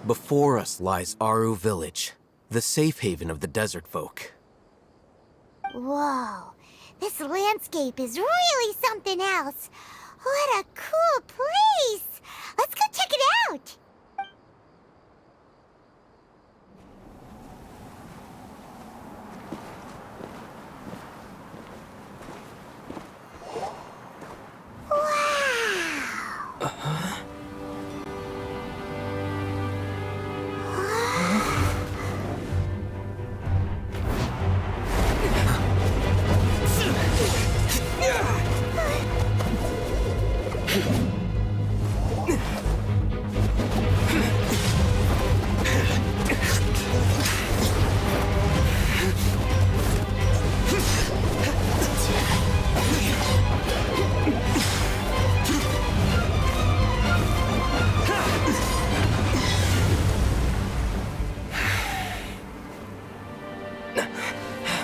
Before us lies Aru Village, the safe haven of the desert folk. Whoa, this landscape is really something else. What a cool place! Let's go check it out!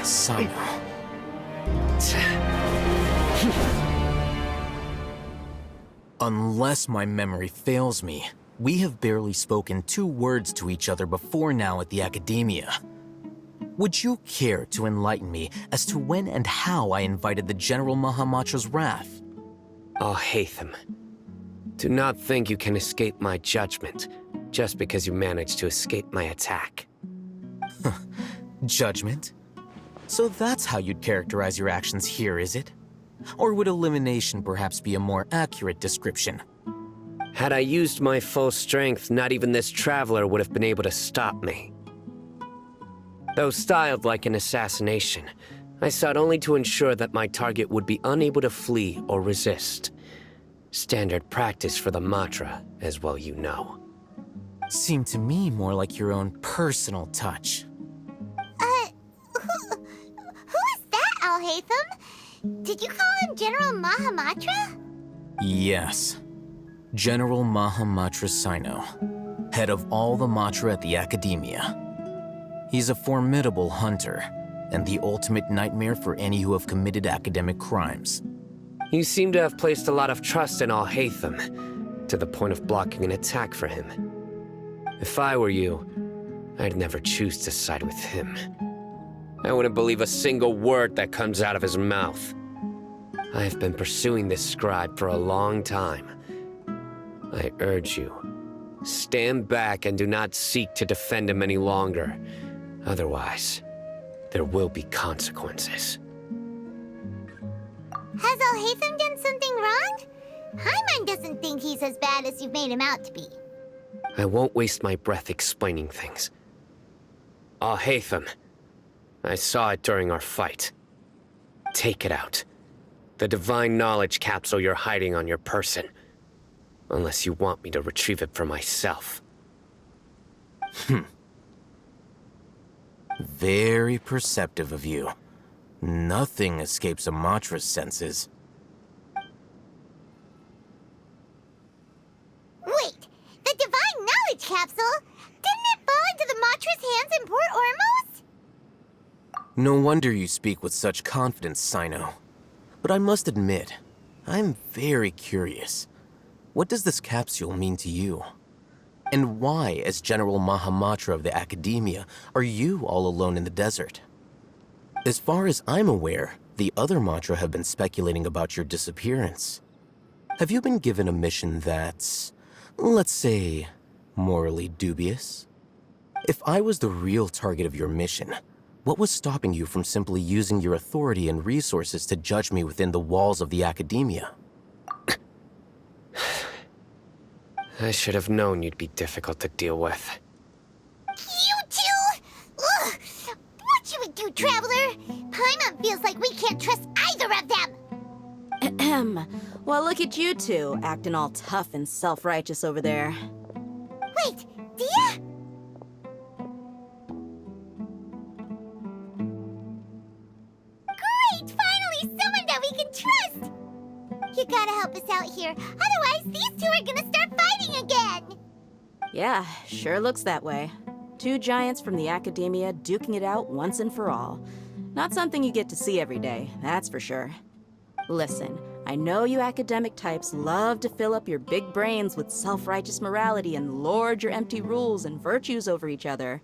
Sino. Unless my memory fails me, we have barely spoken 2 words to each other before now at the Academia. Would you care to enlighten me as to when and how I invited the General Mahamatra's wrath? Alhaitham, do not think you can escape my judgment just because you managed to escape my attack. Judgment? So that's how you'd characterize your actions here, is it? Or would elimination perhaps be a more accurate description? Had I used my full strength, not even this traveler would have been able to stop me. Though styled like an assassination, I sought only to ensure that my target would be unable to flee or resist. Standard practice for the Matra, as well you know. Seemed to me more like your own personal touch. Who is that, Alhaitham? Did you call him General Mahamatra? Yes. General Mahamatra Sino, head of all the Matra at the Academia. He's a formidable hunter, and the ultimate nightmare for any who have committed academic crimes. You seem to have placed a lot of trust in Alhaitham, to the point of blocking an attack for him. If I were you, I'd never choose to side with him. I wouldn't believe a single word that comes out of his mouth. I have been pursuing this scribe for a long time. I urge you, stand back and do not seek to defend him any longer. Otherwise, there will be consequences. Has Alhaitham done something wrong? Hyman doesn't think he's as bad as you've made him out to be. I won't waste my breath explaining things. Alhaitham, I saw it during our fight. Take it out. The divine knowledge capsule you're hiding on your person. Unless you want me to retrieve it for myself. Very perceptive of you. Nothing escapes a Matra's senses. Wait, the divine knowledge capsule? Didn't it fall into the Matra's hands in Port Ormos? No wonder you speak with such confidence, Sino. But I must admit, I'm very curious. What does this capsule mean to you? And why, as General Mahamatra of the Academia, are you all alone in the desert? As far as I'm aware, the other Matra have been speculating about your disappearance. Have you been given a mission that's, let's say, morally dubious? If I was the real target of your mission, what was stopping you from simply using your authority and resources to judge me within the walls of the Academia? I should have known you'd be difficult to deal with. You two? Ugh! What should we do, Traveler? Paimon feels like we can't trust either of them! Ahem. Well, look at you two, acting all tough and self-righteous over there. Wait, Dia? Great! Finally, someone that we can trust! You gotta help us out here, otherwise these two are gonna start fighting again! Yeah, sure looks that way. 2 giants from the Academia duking it out once and for all. Not something you get to see every day, that's for sure. Listen, I know you academic types love to fill up your big brains with self-righteous morality and lord your empty rules and virtues over each other.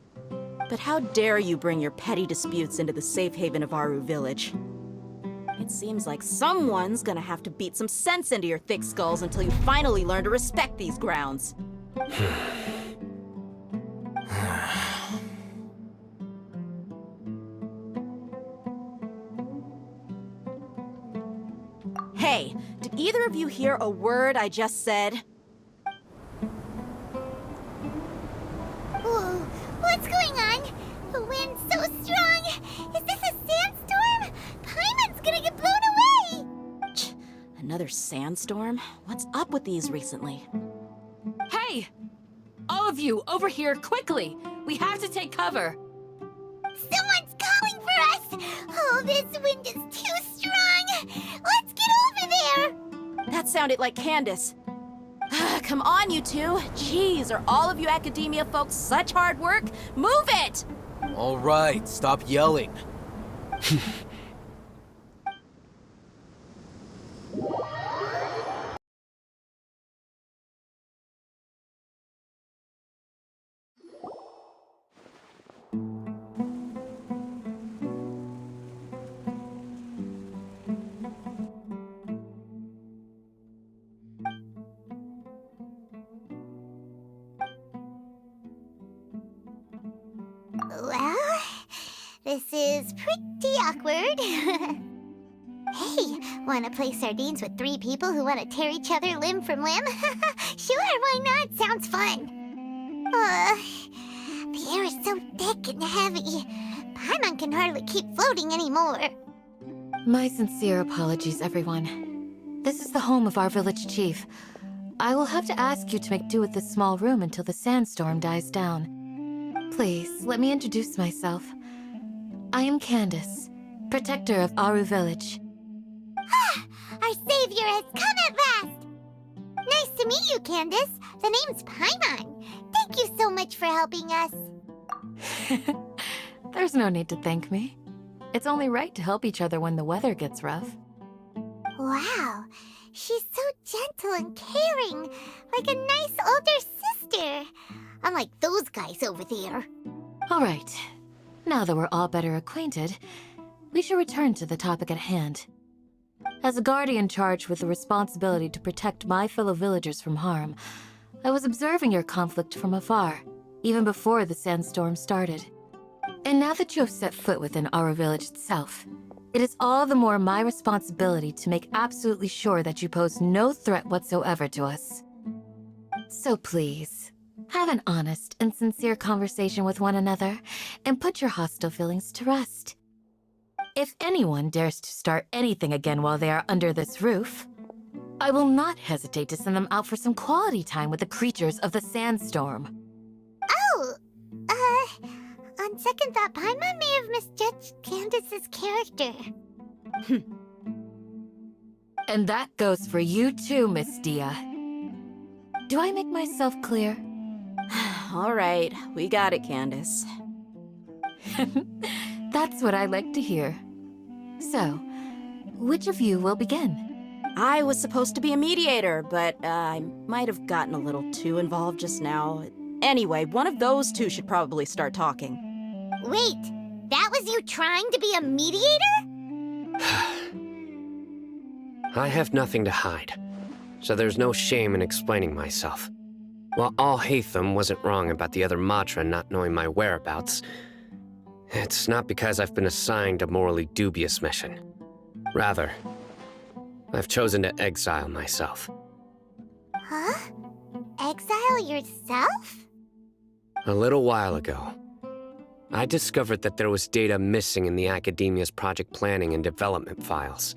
But how dare you bring your petty disputes into the safe haven of Aru Village? It seems like someone's gonna have to beat some sense into your thick skulls until you finally learn to respect these grounds. Hey, did either of you hear a word I just said? Whoa, what's going on? The wind's so strong. Is this a sandstorm? Paimon's gonna get blown away. Another sandstorm? What's up with these recently? Hey! All of you, over here, quickly! We have to take cover! Someone's calling for us. Oh, this wind is too strong. Let's get over there. That sounded like Candace. Come on, you two. Jeez, are all of you academia folks such hard work? Move it! All right, stop yelling. Well, this is pretty awkward. Hey, wanna play sardines with 3 people who wanna tear each other limb from limb? Sure, why not? Sounds fun. The air is so thick and heavy. Paimon can hardly keep floating anymore. My sincere apologies, everyone. This is the home of our village chief. I will have to ask you to make do with this small room until the sandstorm dies down. Please, let me introduce myself. I am Candace, protector of Aru Village. Our savior has come at last! Nice to meet you, Candace. The name's Paimon. Thank you so much for helping us. There's no need to thank me. It's only right to help each other when the weather gets rough. Wow, she's so gentle and caring, like a nice older sister. Unlike those guys over there. All right. Now that we're all better acquainted, we should return to the topic at hand. As a guardian charged with the responsibility to protect my fellow villagers from harm, I was observing your conflict from afar, even before the sandstorm started. And now that you have set foot within our village itself, it is all the more my responsibility to make absolutely sure that you pose no threat whatsoever to us. So please, have an honest and sincere conversation with one another, and put your hostile feelings to rest. If anyone dares to start anything again while they are under this roof, I will not hesitate to send them out for some quality time with the creatures of the sandstorm. Oh, on second thought, Paimon may have misjudged Candace's character. And that goes for you too, Miss Dia. Do I make myself clear? All right, we got it, Candace. That's what I like to hear. So, which of you will begin? I was supposed to be a mediator, but I might have gotten a little too involved just now. Anyway, one of those two should probably start talking. Wait, that was you trying to be a mediator? I have nothing to hide, so there's no shame in explaining myself. While Al-Haytham wasn't wrong about the other Matra not knowing my whereabouts, it's not because I've been assigned a morally dubious mission. Rather, I've chosen to exile myself. Huh? Exile yourself? A little while ago, I discovered that there was data missing in the Academia's project planning and development files.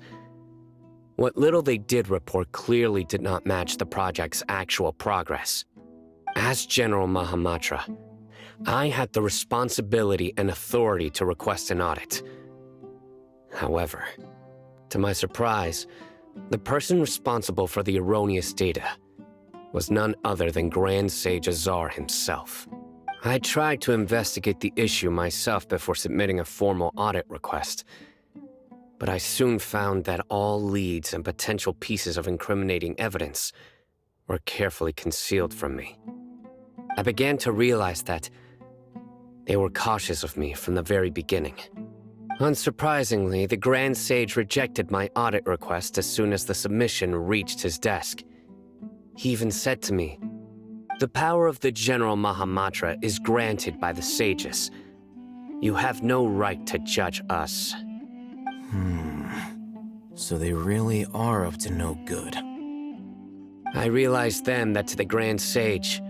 What little they did report clearly did not match the project's actual progress. As General Mahamatra, I had the responsibility and authority to request an audit. However, to my surprise, the person responsible for the erroneous data was none other than Grand Sage Azar himself. I tried to investigate the issue myself before submitting a formal audit request, But I soon found that all leads and potential pieces of incriminating evidence were carefully concealed from me. I began to realize that they were cautious of me from the very beginning. Unsurprisingly, the Grand Sage rejected my audit request as soon as the submission reached his desk. He even said to me, "The power of the General Mahamatra is granted by the sages. You have no right to judge us." So they really are up to no good. I realized then that to the Grand Sage,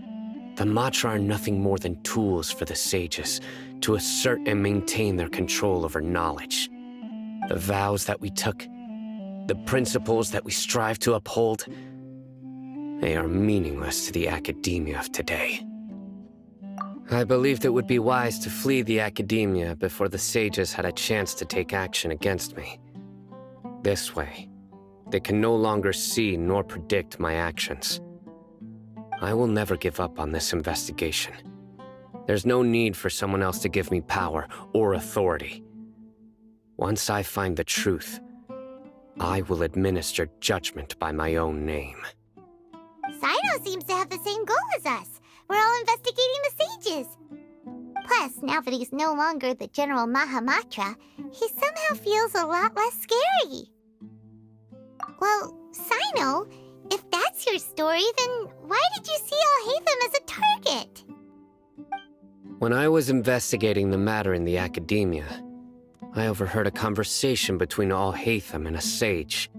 the Matra are nothing more than tools for the sages to assert and maintain their control over knowledge. The vows that we took, the principles that we strive to uphold, they are meaningless to the academia of today. I believed it would be wise to flee the academia before the sages had a chance to take action against me. This way, they can no longer see nor predict my actions. I will never give up on this investigation. There's no need for someone else to give me power or authority. Once I find the truth, I will administer judgment by my own name. Sino seems to have the same goal as us. We're all investigating the sages. Plus, now that he's no longer the General Mahamatra, he somehow feels a lot less scary. Well, Sino, if that's your story, then why did you see Alhaitham as a target? When I was investigating the matter in the academia, I overheard a conversation between Alhaitham and a sage.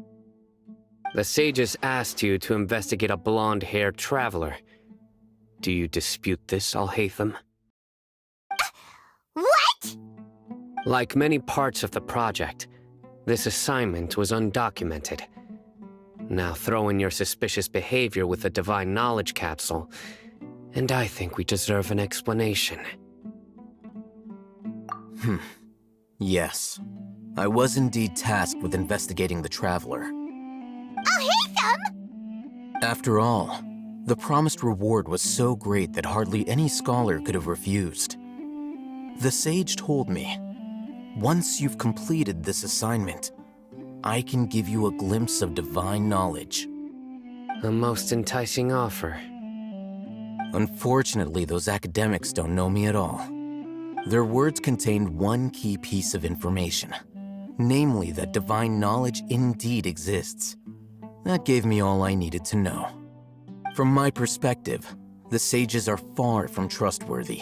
The sages asked you to investigate a blonde-haired traveler. Do you dispute this, Alhaitham? What? Like many parts of the project, this assignment was undocumented. Now throw in your suspicious behavior with the Divine Knowledge Capsule, and I think we deserve an explanation. Yes. I was indeed tasked with investigating the Traveler. Alhaitham? After all, the promised reward was so great that hardly any scholar could have refused. The sage told me, once you've completed this assignment, I can give you a glimpse of divine knowledge. A most enticing offer. Unfortunately, those academics don't know me at all. Their words contained one key piece of information, namely that divine knowledge indeed exists. That gave me all I needed to know. From my perspective, the sages are far from trustworthy.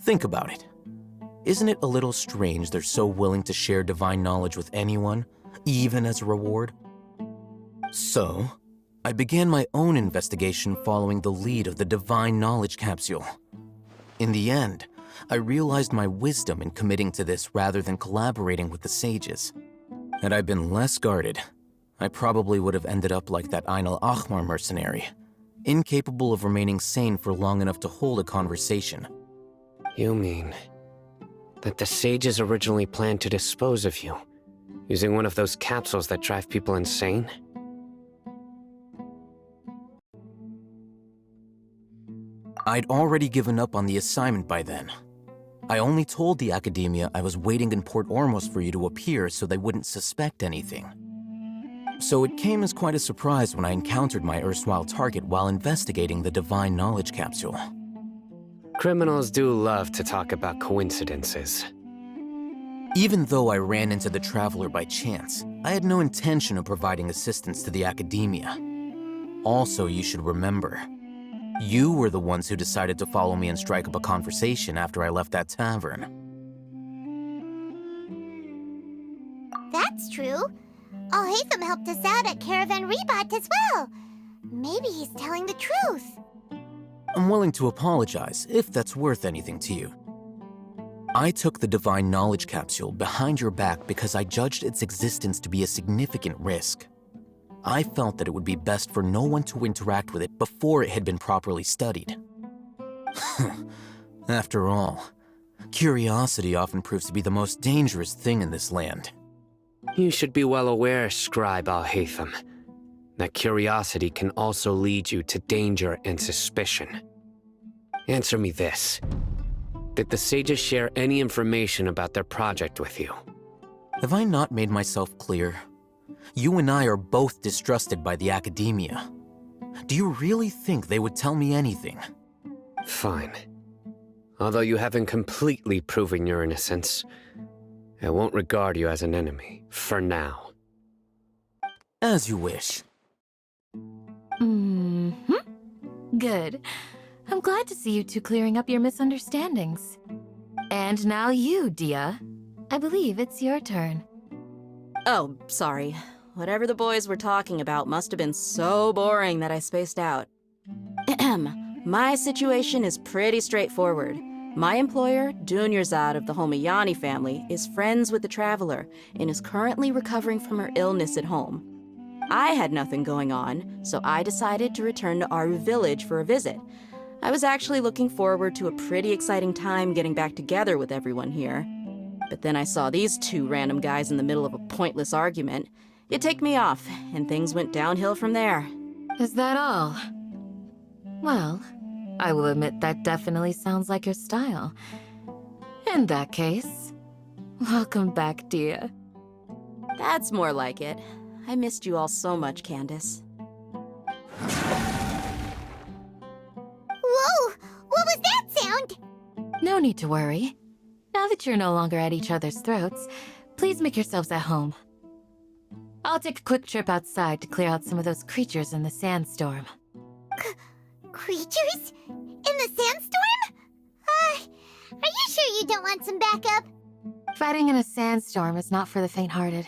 Think about it. Isn't it a little strange they're so willing to share divine knowledge with anyone, even as a reward? So, I began my own investigation following the lead of the Divine Knowledge Capsule. In the end, I realized my wisdom in committing to this rather than collaborating with the sages. Had I been less guarded, I probably would have ended up like that Ain al-Ahmar mercenary, incapable of remaining sane for long enough to hold a conversation. You mean that the sages originally planned to dispose of you, using one of those capsules that drive people insane? I'd already given up on the assignment by then. I only told the academia I was waiting in Port Ormos for you to appear so they wouldn't suspect anything. So it came as quite a surprise when I encountered my erstwhile target while investigating the Divine Knowledge Capsule. Criminals do love to talk about coincidences. Even though I ran into the Traveler by chance, I had no intention of providing assistance to the academia. Also, you should remember, you were the ones who decided to follow me and strike up a conversation after I left that tavern. That's true. Alhaitham helped us out at Caravan Rebat as well. Maybe he's telling the truth. I'm willing to apologize if that's worth anything to you. I took the Divine Knowledge Capsule behind your back because I judged its existence to be a significant risk. I felt that it would be best for no one to interact with it before it had been properly studied. After all, curiosity often proves to be the most dangerous thing in this land. You should be well aware, Scribe Alhaitham, that curiosity can also lead you to danger and suspicion. Answer me this. Did the sages share any information about their project with you? Have I not made myself clear? You and I are both distrusted by the academia. Do you really think they would tell me anything? Fine. Although you haven't completely proven your innocence, I won't regard you as an enemy, for now. As you wish. Good. I'm glad to see you two clearing up your misunderstandings. And now you, Dia. I believe it's your turn. Oh, sorry. Whatever the boys were talking about must have been so boring that I spaced out. My situation is pretty straightforward. My employer, Dunyarzad of the Homayani family, is friends with the Traveler and is currently recovering from her illness at home. I had nothing going on, so I decided to return to Aru Village for a visit. I was actually looking forward to a pretty exciting time getting back together with everyone here. But then I saw these two random guys in the middle of a pointless argument. It ticked me off, and things went downhill from there. Is that all? Well, I will admit that definitely sounds like your style. In that case, welcome back, Dia. That's more like it. I missed you all so much, Candace. Whoa! What was that sound? No need to worry. Now that you're no longer at each other's throats, please make yourselves at home. I'll take a quick trip outside to clear out some of those creatures in the sandstorm. Creatures? In the sandstorm? Are you sure you don't want some backup? Fighting in a sandstorm is not for the faint-hearted.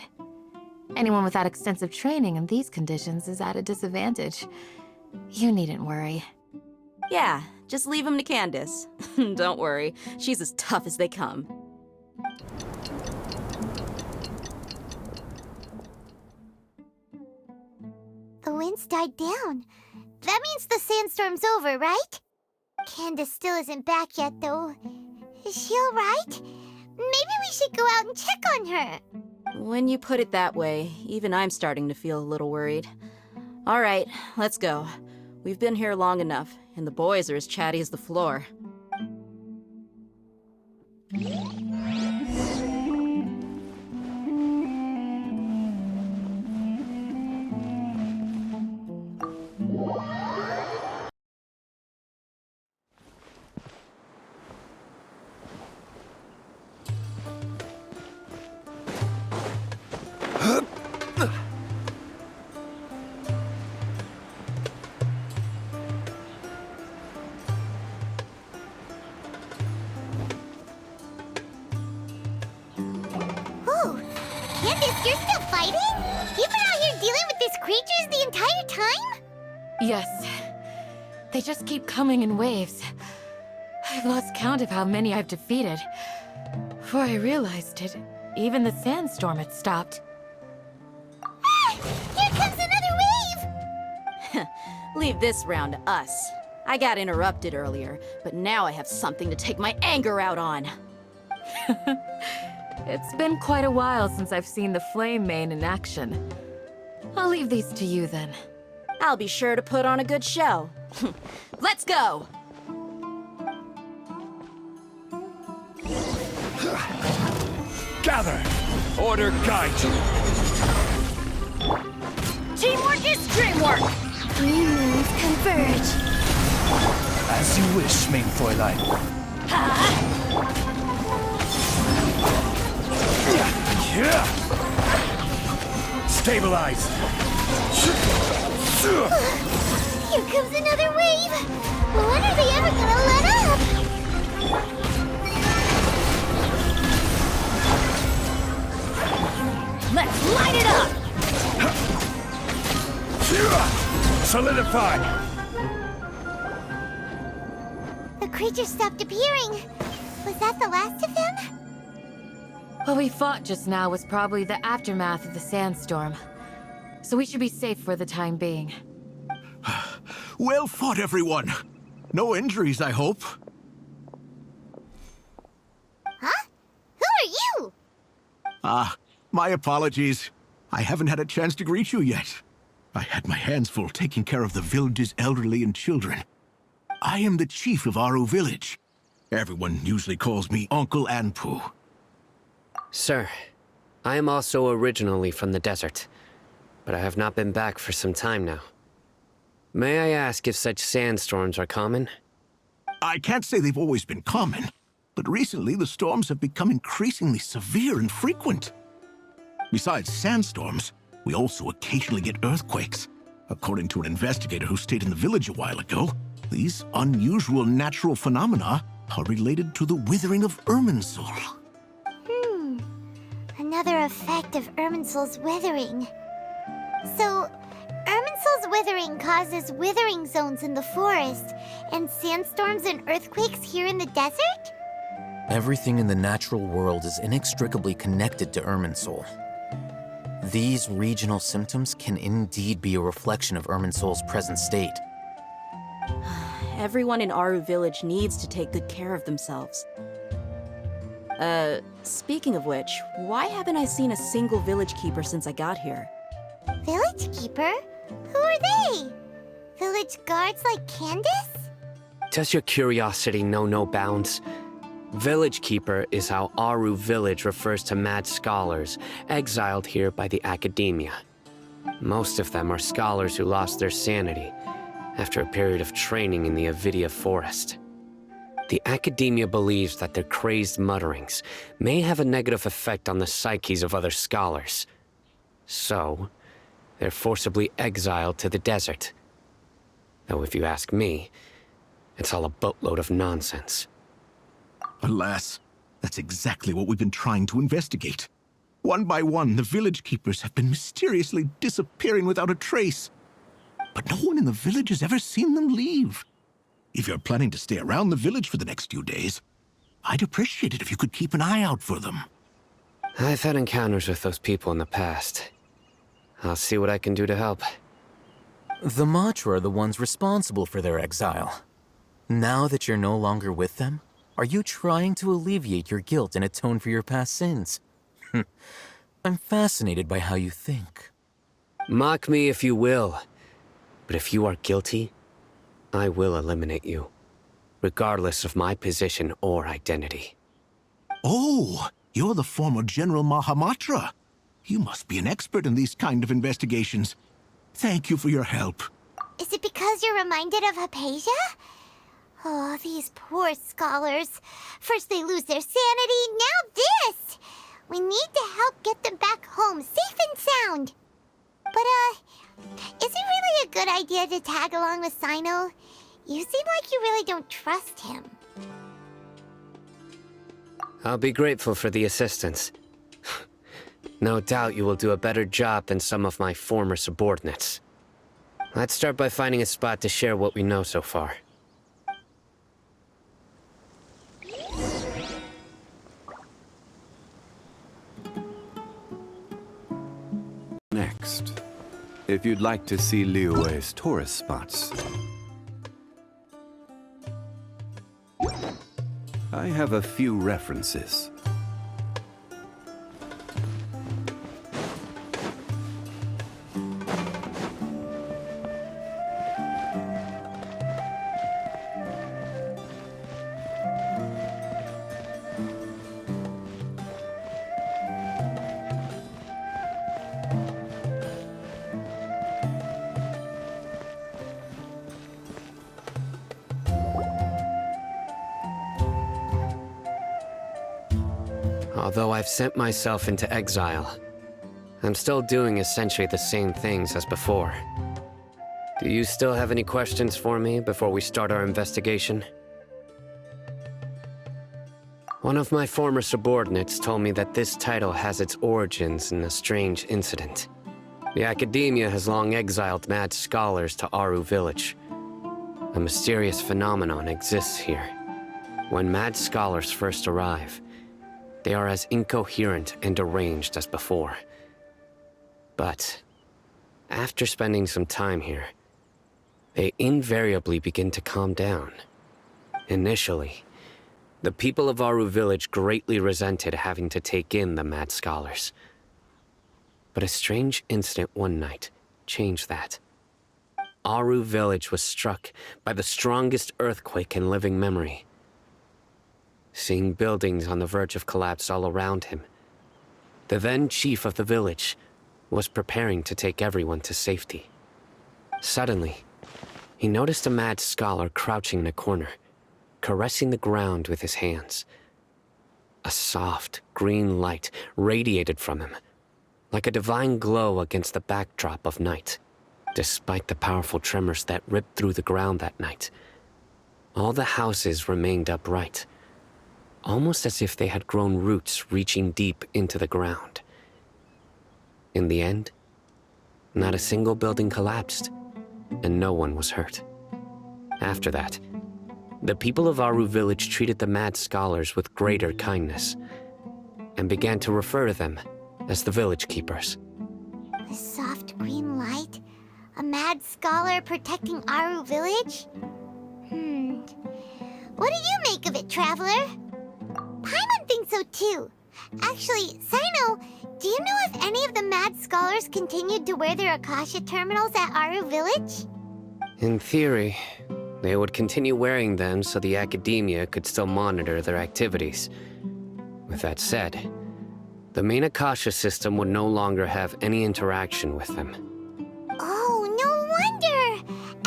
Anyone without extensive training in these conditions is at a disadvantage. You needn't worry. Yeah, just leave them to Candace. Don't worry, she's as tough as they come. The wind's died down. That means the sandstorm's over, right? Candace still isn't back yet, though. Is she alright? Maybe we should go out and check on her. When you put it that way, even I'm starting to feel a little worried. All right, let's go. We've been here long enough, and the boys are as chatty as the floor. Oh, Candace, you're still fighting? You've been out here dealing with these creatures the entire time? Yes. They just keep coming in waves. I've lost count of how many I've defeated. Before I realized it, even the sandstorm had stopped. Ah! Here comes another wave! Leave this round to us. I got interrupted earlier, but now I have something to take my anger out on. It's been quite a while since I've seen the Flame Mane in action. I'll leave these to you then. I'll be sure to put on a good show. Let's go! Gather! Order guide you! Teamwork is dreamwork! Three moons converge. As you wish, main Fräulein. Yeah. Stabilize! Here comes another wave! When are they ever gonna let up? Let's light it up! Solidify! The creature stopped appearing. Was that the last of them? What we fought just now was probably the aftermath of the sandstorm. So we should be safe for the time being. Well fought, everyone. No injuries, I hope. Huh? Who are you? My apologies. I haven't had a chance to greet you yet. I had my hands full taking care of the village's elderly and children. I am the chief of Aru Village. Everyone usually calls me Uncle Anpu. Sir, I am also originally from the desert, but I have not been back for some time now. May I ask if such sandstorms are common? I can't say they've always been common, but recently the storms have become increasingly severe and frequent. Besides sandstorms, we also occasionally get earthquakes. According to an investigator who stayed in the village a while ago, these unusual natural phenomena are related to the withering of Irminsul. Another effect of Irminsul's withering. So, Irminsul's withering causes withering zones in the forest, and sandstorms and earthquakes here in the desert? Everything in the natural world is inextricably connected to Irminsul. These regional symptoms can indeed be a reflection of Irminsul's present state. Everyone in Aru Village needs to take good care of themselves. Speaking of which, why haven't I seen a single village keeper since I got here? Village keeper? Who are they? Village guards like Candace? Does your curiosity know no bounds? Village Keeper is how Aru Village refers to mad scholars exiled here by the academia. Most of them are scholars who lost their sanity after a period of training in the Avidia forest. The academia believes that their crazed mutterings may have a negative effect on the psyches of other scholars. So, they're forcibly exiled to the desert. Though if you ask me, it's all a boatload of nonsense. Alas, that's exactly what we've been trying to investigate. One by one, the village keepers have been mysteriously disappearing without a trace. But no one in the village has ever seen them leave. If you're planning to stay around the village for the next few days, I'd appreciate it if you could keep an eye out for them. I've had encounters with those people in the past. I'll see what I can do to help. The Matra are the ones responsible for their exile. Now that you're no longer with them, are you trying to alleviate your guilt and atone for your past sins? I'm fascinated by how you think. Mock me if you will, but if you are guilty, I will eliminate you, regardless of my position or identity. Oh, you're the former General Mahamatra. You must be an expert in these kind of investigations. Thank you for your help. Is it because you're reminded of Hypatia? Oh, these poor scholars. First they lose their sanity, now this! We need to help get them back home, safe and sound. But, is it really a good idea to tag along with Sino? You seem like you really don't trust him. I'll be grateful for the assistance. No doubt you will do a better job than some of my former subordinates. Let's start by finding a spot to share what we know so far. Next, if you'd like to see Liyue's tourist spots, I have a few references. Although I've sent myself into exile, I'm still doing essentially the same things as before. Do you still have any questions for me before we start our investigation? One of my former subordinates told me that this title has its origins in a strange incident. The academia has long exiled mad scholars to Aru Village. A mysterious phenomenon exists here. When mad scholars first arrive, they are as incoherent and deranged as before. But after spending some time here, they invariably begin to calm down. Initially, the people of Aru Village greatly resented having to take in the mad scholars. But a strange incident one night changed that. Aru Village was struck by the strongest earthquake in living memory. Seeing buildings on the verge of collapse all around him, The then chief of the village was preparing to take everyone to safety. Suddenly, he noticed a mad scholar crouching in a corner, caressing the ground with his hands. A soft, green light radiated from him, like a divine glow against the backdrop of night. Despite the powerful tremors that ripped through the ground that night, all the houses remained upright, almost as if they had grown roots reaching deep into the ground. In the end, not a single building collapsed, and no one was hurt. After that, the people of Aru village treated the mad scholars with greater kindness, and began to refer to them as the village keepers. A soft green light? A mad scholar protecting Aru village? What do you make of it, Traveler? Paimon thinks so too. Actually, Sino, do you know if any of the mad scholars continued to wear their Akasha terminals at Aru village? In theory, they would continue wearing them so the academia could still monitor their activities. With that said, the main Akasha system would no longer have any interaction with them. Oh, no wonder!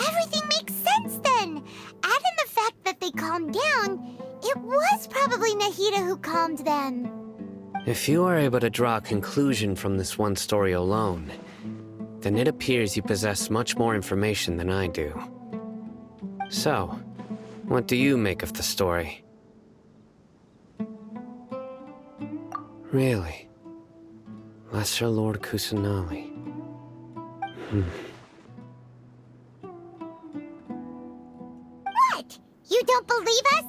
Everything makes sense then! Add in the fact that they calmed down, it was probably Nahida who calmed them. If you are able to draw a conclusion from this one story alone, then it appears you possess much more information than I do. So, what do you make of the story? Really? Lesser Lord Kusanali. What? You don't believe us?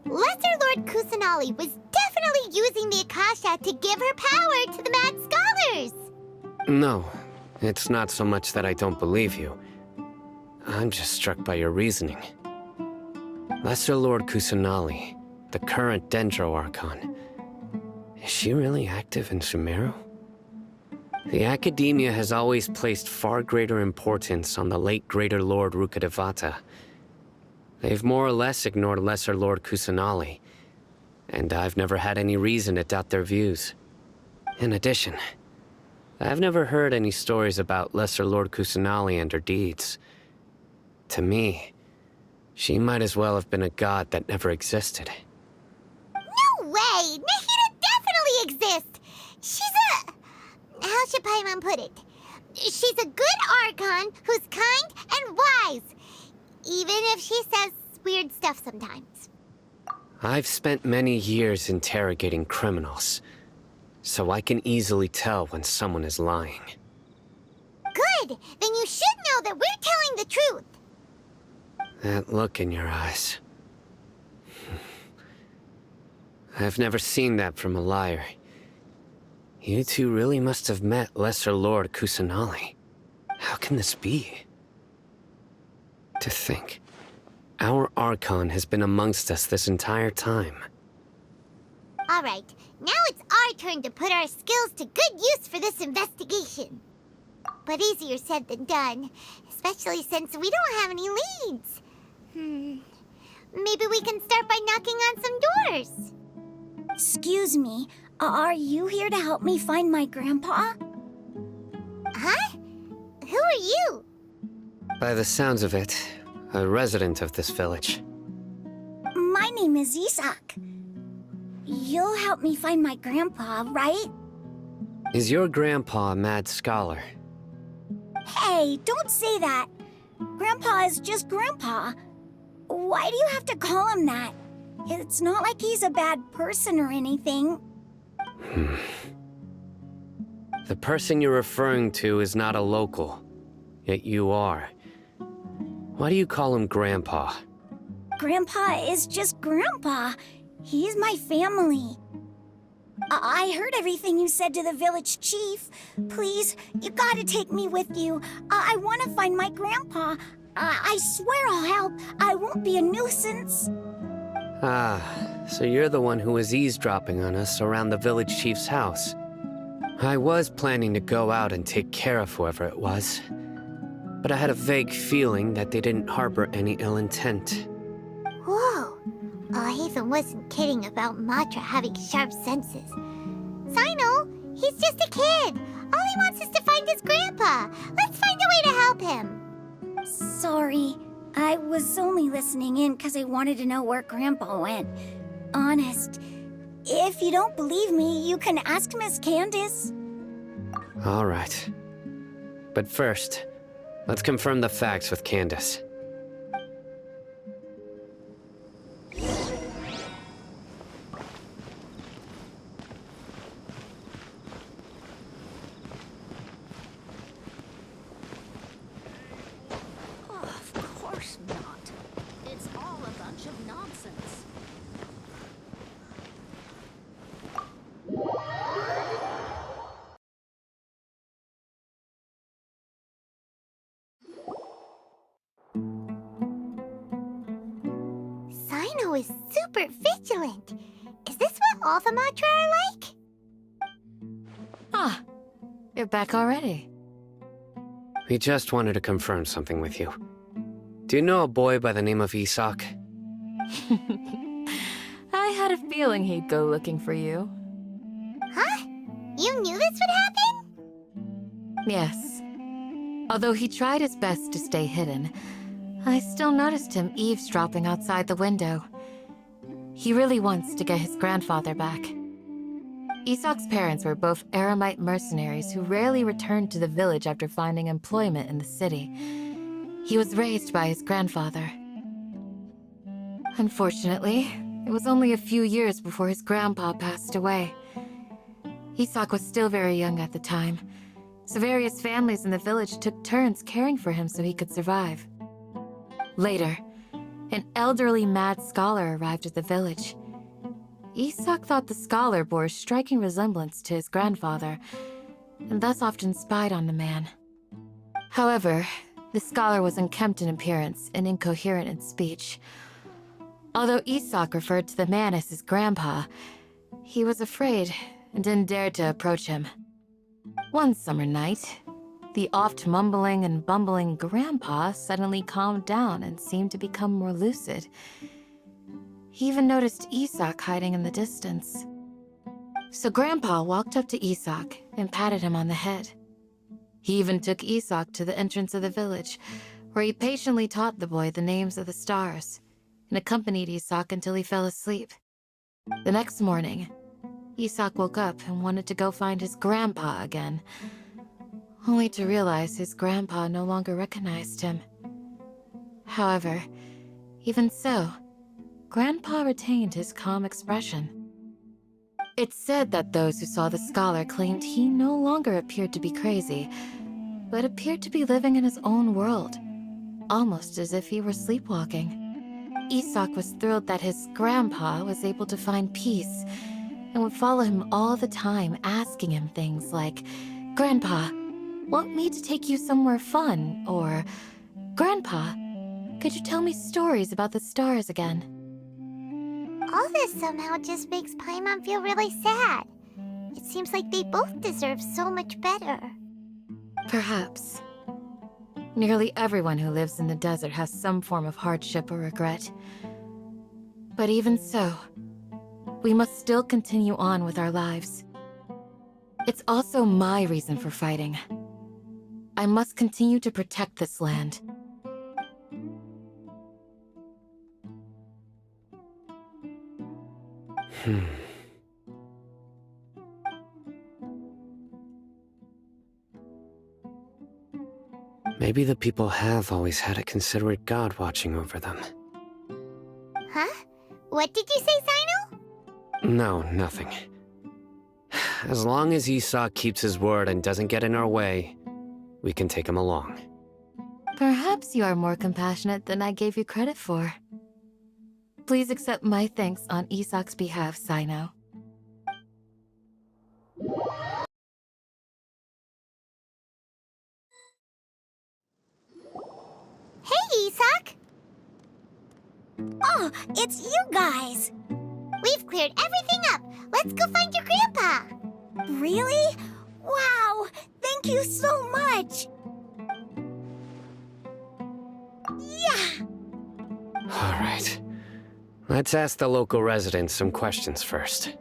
Lesser Lord Kusanali was definitely using the Akasha to give her power to the mad scholars! No, it's not so much that I don't believe you. I'm just struck by your reasoning. Lesser Lord Kusanali, the current Dendro Archon, is she really active in Sumeru? The Academia has always placed far greater importance on the late Greater Lord Rukkhadevata. They've more or less ignored Lesser Lord Kusanali, and I've never had any reason to doubt their views. In addition, I've never heard any stories about Lesser Lord Kusanali and her deeds. To me, she might as well have been a god that never existed. No way! Nahida definitely exists! She's a... how should Paimon put it? She's a good Archon who's kind and wise, even if she says weird stuff sometimes. I've spent many years interrogating criminals, so I can easily tell when someone is lying. Good! Then you should know that we're telling the truth! That look in your eyes. I've never seen that from a liar. You two really must have met Lesser Lord Kusanali. How can this be? To think, our Archon has been amongst us this entire time. Alright, now it's our turn to put our skills to good use for this investigation. But easier said than done, especially since we don't have any leads. Maybe we can start by knocking on some doors. Excuse me, are you here to help me find my grandpa? Huh? Who are you? By the sounds of it, a resident of this village. My name is Isak. You'll help me find my grandpa, right? Is your grandpa a mad scholar? Hey, don't say that. Grandpa is just Grandpa. Why do you have to call him that? It's not like he's a bad person or anything. The person you're referring to is not a local, yet you are. Why do you call him Grandpa? Grandpa is just Grandpa. He's my family. I heard everything you said to the village chief. Please, you gotta take me with you. I want to find my grandpa. I swear I'll help. I won't be a nuisance. Ah, so you're the one who was eavesdropping on us around the village chief's house. I was planning to go out and take care of whoever it was, but I had a vague feeling that they didn't harbor any ill intent. Whoa. Haven wasn't kidding about Matra having sharp senses. Sino, he He's just a kid. All he wants is to find his grandpa. Let's find a way to help him. Sorry. I was only listening in because I wanted to know where Grandpa went. Honest. If you don't believe me, you can ask Miss Candace. All right. But first, let's confirm the facts with Candace. Of course not. It's all a bunch of nonsense. Sino is super vigilant. Is this what all the Matra are like? Ah, you're back already. We just wanted to confirm something with you. Do you know a boy by the name of Isak? I had a feeling he'd go looking for you. Huh? You knew this would happen? Yes. Although he tried his best to stay hidden, I still noticed him eavesdropping outside the window. He really wants to get his grandfather back. Isak's parents were both Aramite mercenaries who rarely returned to the village after finding employment in the city. He was raised by his grandfather. Unfortunately, it was only a few years before his grandpa passed away. Isak was still very young at the time, so various families in the village took turns caring for him so he could survive. Later, an elderly mad scholar arrived at the village. Isak thought the scholar bore a striking resemblance to his grandfather, and thus often spied on the man. However, the scholar was unkempt in appearance and incoherent in speech. Although Isak referred to the man as his grandpa, he was afraid and didn't dare to approach him. One summer night, the oft mumbling and bumbling grandpa suddenly calmed down and seemed to become more lucid. He even noticed Isak hiding in the distance. So Grandpa walked up to Isak and patted him on the head. He even took Isak to the entrance of the village, where he patiently taught the boy the names of the stars and accompanied Isak until he fell asleep. The next morning, Isak woke up and wanted to go find his grandpa again, only to realize his grandpa no longer recognized him. However, even so, Grandpa retained his calm expression. It's said that those who saw the scholar claimed he no longer appeared to be crazy, but appeared to be living in his own world, almost as if he were sleepwalking. Isak was thrilled that his grandpa was able to find peace and would follow him all the time, asking him things like, "Grandpa, want me to take you somewhere fun?" Or, "Grandpa, could you tell me stories about the stars again?" All this somehow just makes Paimon feel really sad. It seems like they both deserve so much better. Perhaps. Nearly everyone who lives in the desert has some form of hardship or regret. But even so, we must still continue on with our lives. It's also my reason for fighting. I must continue to protect this land. Maybe the people have always had a considerate god watching over them. Huh? What did you say, Sino? No, nothing. As long as Isak keeps his word and doesn't get in our way, we can take him along. Perhaps you are more compassionate than I gave you credit for. Please accept my thanks on Isak's behalf, Sino. Hey, Isak! Oh, it's you guys! We've cleared everything up. Let's go find your grandpa. Really? Wow! Thank you so much! Yeah! All right. Let's ask the local residents some questions first.